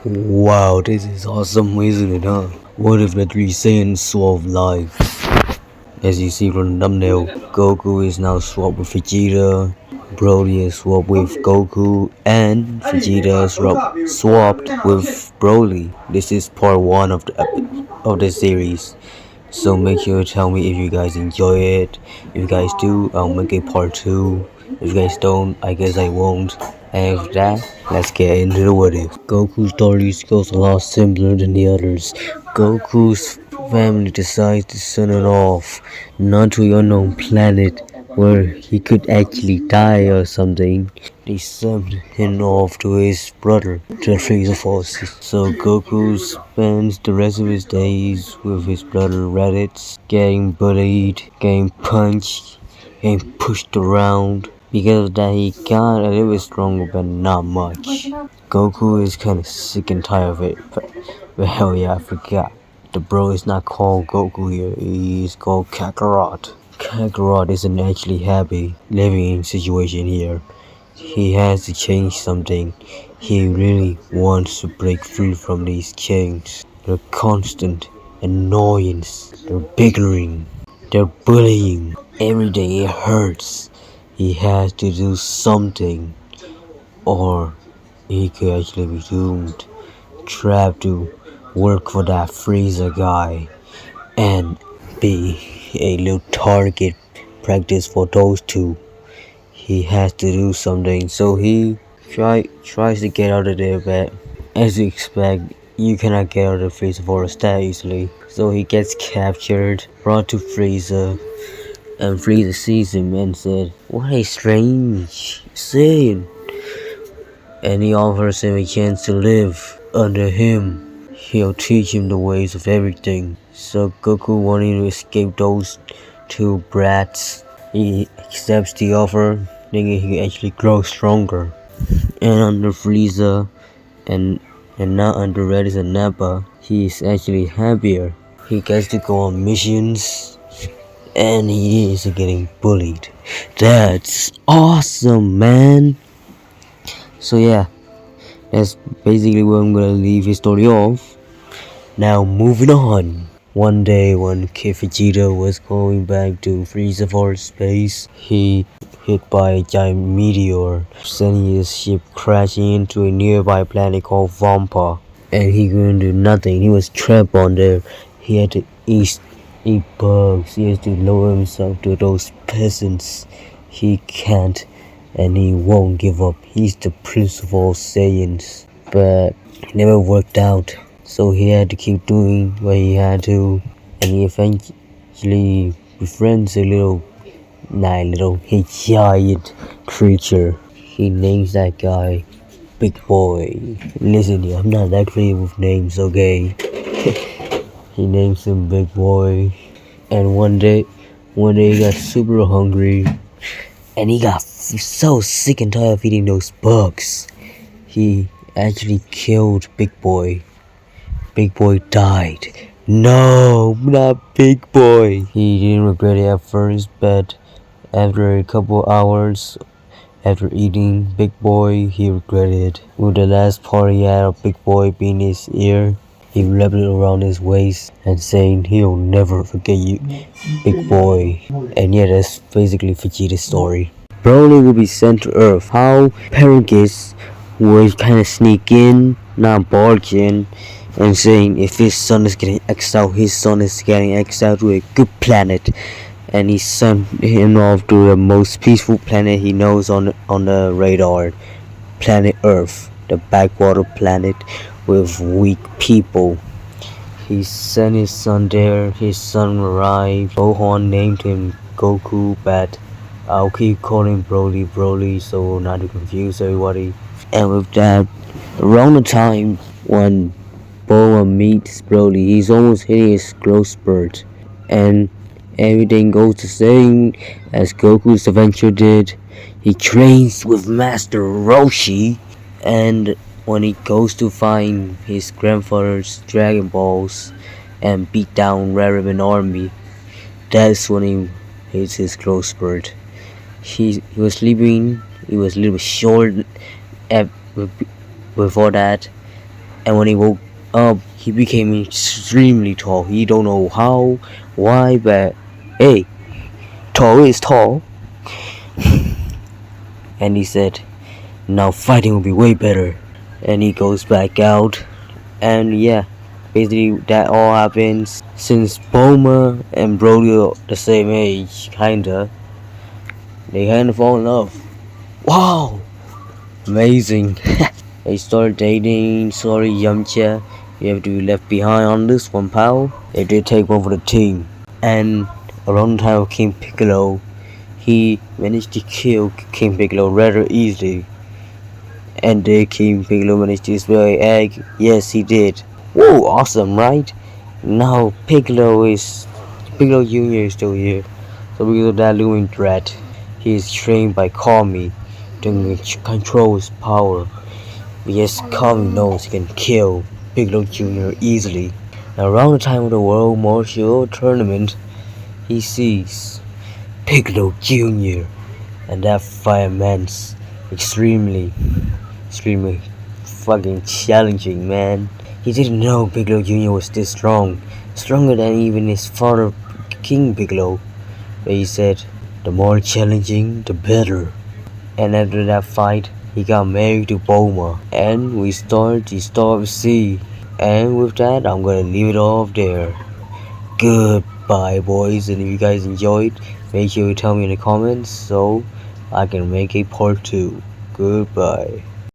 Wow, this is awesome, isn't it, huh? What if the three Saiyans swap lives? As you see from the thumbnail, Goku is now swapped with Vegeta, Broly is swapped with Goku, and Vegeta is swapped with Broly. This is part 1 of the series. So make sure to tell me if you guys enjoy it. If you guys do, I'll make a part 2. If you guys don't, I guess I won't. And with that, let's get into the what if. Goku's story goes a lot simpler than the others. Goku's family decides to send it off, not to an unknown planet where he could actually die or something. They sent him off to his brother, to the Freezer Forces. So Goku spends the rest of his days with his brother Raditz, getting bullied, getting punched, getting pushed around. Because of that, he got a little bit stronger, but not much. Goku is kind of sick and tired of it. But hell yeah, I forgot. The bro is not called Goku here, he is called Kakarot. Kakarot isn't actually happy living in situation here. He has to change something. He really wants to break free from these chains. The constant annoyance, the bickering, the bullying. Every day it hurts. He has to do something, or he could actually be doomed, trapped to work for that Frieza guy and be a little target practice for those two. He has to do something, so he tries to get out of there, but as you expect, you cannot get out of Frieza Forest that easily. So he gets captured, brought to Frieza, and Frieza sees him and said, "What a strange Saiyan." And he offers him a chance to live under him. He'll teach him the ways of everything. So Goku, wanting to escape those two brats, he accepts the offer, thinking he can actually grow stronger. And under Frieza and not under Raditz and Nappa, he is actually happier. He gets to go on missions, and he is getting bullied. That's awesome, man. So yeah, that's basically where I'm gonna leave his story off. Now moving on. One day when Kid Vegeta was going back to Frieza Forest space, he hit by a giant meteor, sending his ship crashing into a nearby planet called Vampa. And he couldn't do nothing. He was trapped on there. He had to eat bugs. He has to lower himself to those peasants. He can't and he won't give up. He's the prince of all Saiyans. But it never worked out. So he had to keep doing what he had to. And he eventually befriends a giant creature. He names that guy Big Boy. Listen here, I'm not that creative with names, okay? He names him Big Boy. And one day he got super hungry. And he got so sick and tired of eating those bugs. He actually killed Big Boy. Big Boy died. No, not Big Boy. He didn't regret it at first, but after a couple hours, after eating Big Boy, he regretted. With the last part he had of Big Boy being his ear, he wrapped it around his waist and saying he'll never forget you, Big Boy. And yeah, that's basically Vegeta's story. Broly will be sent to Earth. How Paragus would kind of sneak in, not barge in, and saying if his son is getting exiled, his son is getting exiled to a good planet. And he sent him off to the most peaceful planet he knows on the radar, planet Earth, the backwater planet with weak people. He sent his son there. His son arrived. Gohan named him Goku, but I'll keep calling Broly so not to confuse everybody. And with that, around the time when Bulma meets Broly, he's almost hitting his growth spurt, and everything goes the same as Goku's adventure did. He trains with Master Roshi, and when he goes to find his grandfather's Dragon Balls and beat down Red Ribbon Army, that's when he hits his growth spurt. He was sleeping, he was a little bit short before that, And when he woke up, he became extremely tall. He don't know how, why, but hey, tall is tall. And he said, now fighting will be way better. And he goes back out. And yeah, basically that all happens since Bulma and Brody are the same age, kinda. They kinda fall in love. Wow! Amazing. They start dating. Sorry, Yamcha. You have to be left behind on this one, pal. They did take one for the team. And around the time of King Piccolo, he managed to kill King Piccolo rather easily. And did King Piccolo manage to spell an egg? Yes, he did. Whoa, awesome, right? Now Piccolo Jr. is still here. So because of that looming threat, he is trained by Kami to control his power. Yes, Kami knows he can kill Piccolo Jr. easily. Now around the time of the World Martial Tournament, he sees Piccolo Jr. and that fireman's extremely fucking challenging, man. He didn't know Piccolo Jr. was this strong, stronger than even his father, King Piccolo. But he said, the more challenging, the better. And after that fight, he got married to Bulma, and we start the Star of Sea. And with that, I'm gonna leave it off there. Goodbye, boys, and if you guys enjoyed, make sure you tell me in the comments so I can make a part 2. Goodbye.